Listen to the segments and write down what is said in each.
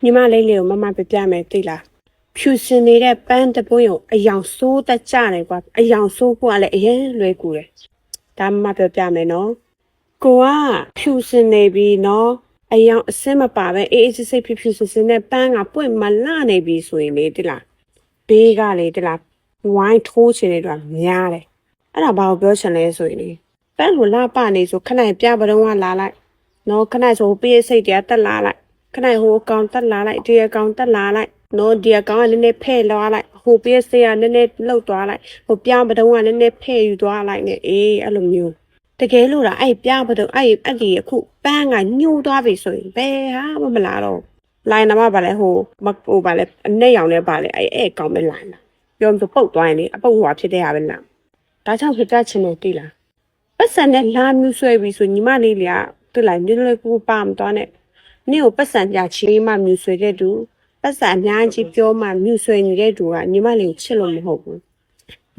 ညီမလေးလေးကိုမမပြမယ်သိလားဖြူစင်နေတဲ့ပန်းတပွင့်ကိုအယောင်ဆိုးတတ်ကြတယ်ကွာအယောင်ဆိုးဖို့ကလည်းအရင်လွယ်ကူတယ်ဒါမမပြမယ်နော်ကိုကဖြူစင်နေပြီနော်အယောင်အစင်းမပါပဲအေးအေးဆေးဆေးဖြူစင်တဲ့ပန်းကပွင့်မလှနေပြီဆိုရင်လေတိလားဘေးကလေတိလားဝိုင်းထိုးချင်နေတော့များတယ်အဲ့ဒါဘာကိုပြောချင်လဲဆိုရင်လေပန်းကိုလှပနေဆိုခဏပြပတော့လာလိုက်နော်ခဏဆိုပေးစိတ်တရားတက်လာလိုက်ခဏဟိုကောင်တက်လာလိုက်ဒီအကောင်တက်လာလိုက်နော်ဒီအကောင်ကနည်းနည်းဖဲ့လာလိုက်ဟိုပေးစိတ်ကနည်းနည်းလှုပ်သွားလိုက်ဟိုပြပတော့ကနည်းနည်းဖဲ့ယူသွားလိုက်နဲ့အေးအဲ့လိုမျိုးတကယ်လို့လားအဲ့ပြပတော့အဲ့ဒီအခုပန်းကညှိုးသွားပြီဆိုရင်ဘယ်ဟာမလာတော့လိုင်းနမပါလဲဟိုပါလဲအနဲ့ရောင်နဲ့ပါလဲအဲ့ကောင်ပဲလိုင်းလာပြောမဆိုပုတ်သွားရင်လေအပုတ်ဟွာဖြစ်တဲ့ဟာပဲလားဒါကြောင့်ဖြစ်တတ်ချင်တယ်တိလားပတ်စံနဲ့လာမျိုးဆွဲပြီးဆိုညီမလေးတွေကတိလိုက်နည်းနည်းကူပါမသွားနဲ့နင့်ကိုပတ်စံပြချီမှမြူဆွေတဲ့သူပတ်စံအများကြီးပြောမှမြူဆွေနေတဲ့သူကညီမလေးကိုချစ်လို့မဟုတ်ဘူး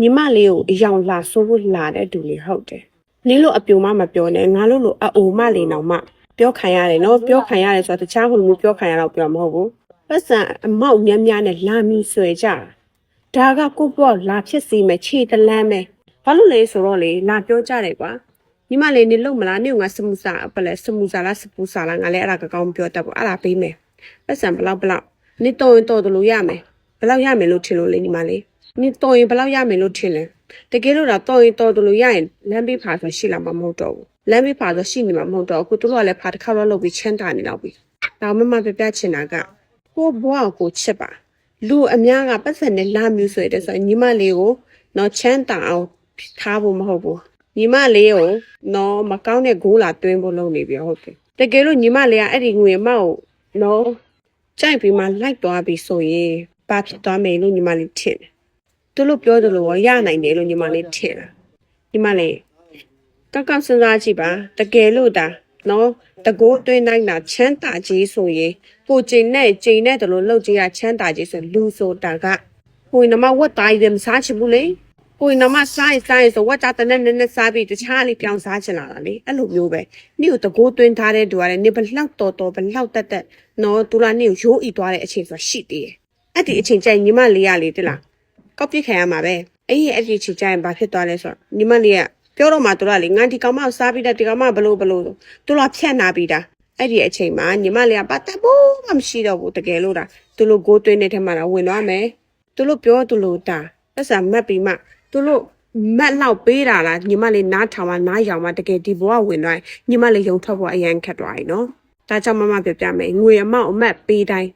ညီမလေးကိုအယောင်လာဆိုးဖို့လာတဲ့သူလေးဟုတ်တယ်နင်းလို့အပြိုမမပြောနဲ့ငါလို့လို့အိုမလေးနောင်မှပြောခံရတယ်နော်ပြောခံရတယ်ဆိုတော့တခြားဟိုမျိုးပြောခံရတော့ပြောမဟုတ်ဘူးပတ်စံအမောက်များများနဲ့လာမြူဆွေကြဒါကကိုပေါ့လာဖြစ်စီမဲ့ခြေတလန်းပဲဘာလို့လဲဆိုတော့လေလာပြောကြတယ်ကွာညီမလေးနေလို့မလားနေငါစမှုစာပလဲစမှုစာလားစပူစာလားငါလည်းအဲ့ဒါကောင်းပြောတတ်ပေါ့အဲ့ဒါပေးမယ်ပတ်စံဘလောက်နေတော့ရင်တော့လို့ရမယ်ဘလောက်ရမယ်လို့ထင်လို့လေညီမလေးနေတော့ရင်ဘလောက်ရမယ်လို့ထင်လဲတကယ်လို့တော့ရင်တော့လို့ရရင်လမ်းပေးဖာဆိုရှိလာမှာမဟုတ်တော့ဘူးလမ်းပေးဖာဆိုရှိနေမှာမဟုတ်တော့အခုတို့ကလည်းဖာတစ်ခါတော့လုပ်ပြီးချမ်းတာနေတော့ပြီဒါမှမပြချင်တာကကိုဘွားကိုချစ်ပါလူအများကပတ်စံနဲ့လာမျိုးဆိုရတဲ့ဆိုညီမလေးကိုတော့ချမ်းတာအောင်ထားဖို့မဟုတ်ဘူးညီမလေးကိုနော်မကောင်းတဲ့ဂိုးလာတွင်းဖို့လုပ်နေပြီဟုတ်တယ်တကယ်လို့ညီမလေးကအဲ့ဒီငွေမောက်နော်ကြိုက်ပြီးမှလိုက်သွားပြီဆိုရင်ဘာဖြစ်သွားမယ်လို့ညီမလေးထင်တယ်သူတို့ပြောတယ်လို့ရနိုင်တယ်လို့ညီမလေးထင်တာညီမလေးကောက်စဉ်းစားကြည့်ပါတကယ်လို့ဒါနော်တကိုးတွင်းတိုင်းတာချမ်းသာကြီးဆိုရင်ကိုကျင်နဲ့တယ်လို့လှုပ်ကြီးကချမ်းသာကြီးဆိုလူဆိုတာကဟိုနမဝတ်တိုင်းတယ်မစားချင်ဘူးလေကိုယ်နမဆိုင်ဆိုဝတ်တာတဲ့နဲ့စားပြီးတခြားလေးပြောင်းစားချင်လာတာလေအဲ့လိုမျိုးပဲနေ့ကိုတကိုးသွင်းထားတဲ့သူကလည်းနေဘလောက်တော်ဘလောက်တက်နော်သူလာနေ့ကိုရိုးဤသွားတဲ့အချိန်ဆိုတာရှိသေးတယ်အဲ့ဒီအချိန်ကျရင်ညီမလေးရလေတလားကောက်ပြစ်ခံရမှာပဲအဲ့ဒီအချိန်ကျရင်ဘာဖြစ်သွားလဲဆိုတော့ညီမလေးကပြောတော့မှသူကလေငါဒီကောင်မစားပြီးတဲ့ဒီကောင်မဘလို့သူကဖြတ်နာပြီးတာအဲ့ဒီအချိန်မှာညီမလေးကပတ်သက်ဖို့မှမရှိတော့ဘူးတကယ်လို့ဒါသူတို့ကိုးသွင်းတဲ့ထက်မှတော့ဝင်သွားမယ်သူတို့ပြောသူတို့ဒါပတ်စံမတ်ပြီးမှသူတို့မက်လောက်ပေးတာလားညီမလေးနားထောင်မှနားရောင်မှတကယ်ဒီဘဝဝင်သွားညီမလေးရုံထွက်ဖို့အရန်ခက်သွားပြီနော်ဒါကြောင့်မမပြမယ်ငွေအမောက်အမတ်ပေးတိုင်း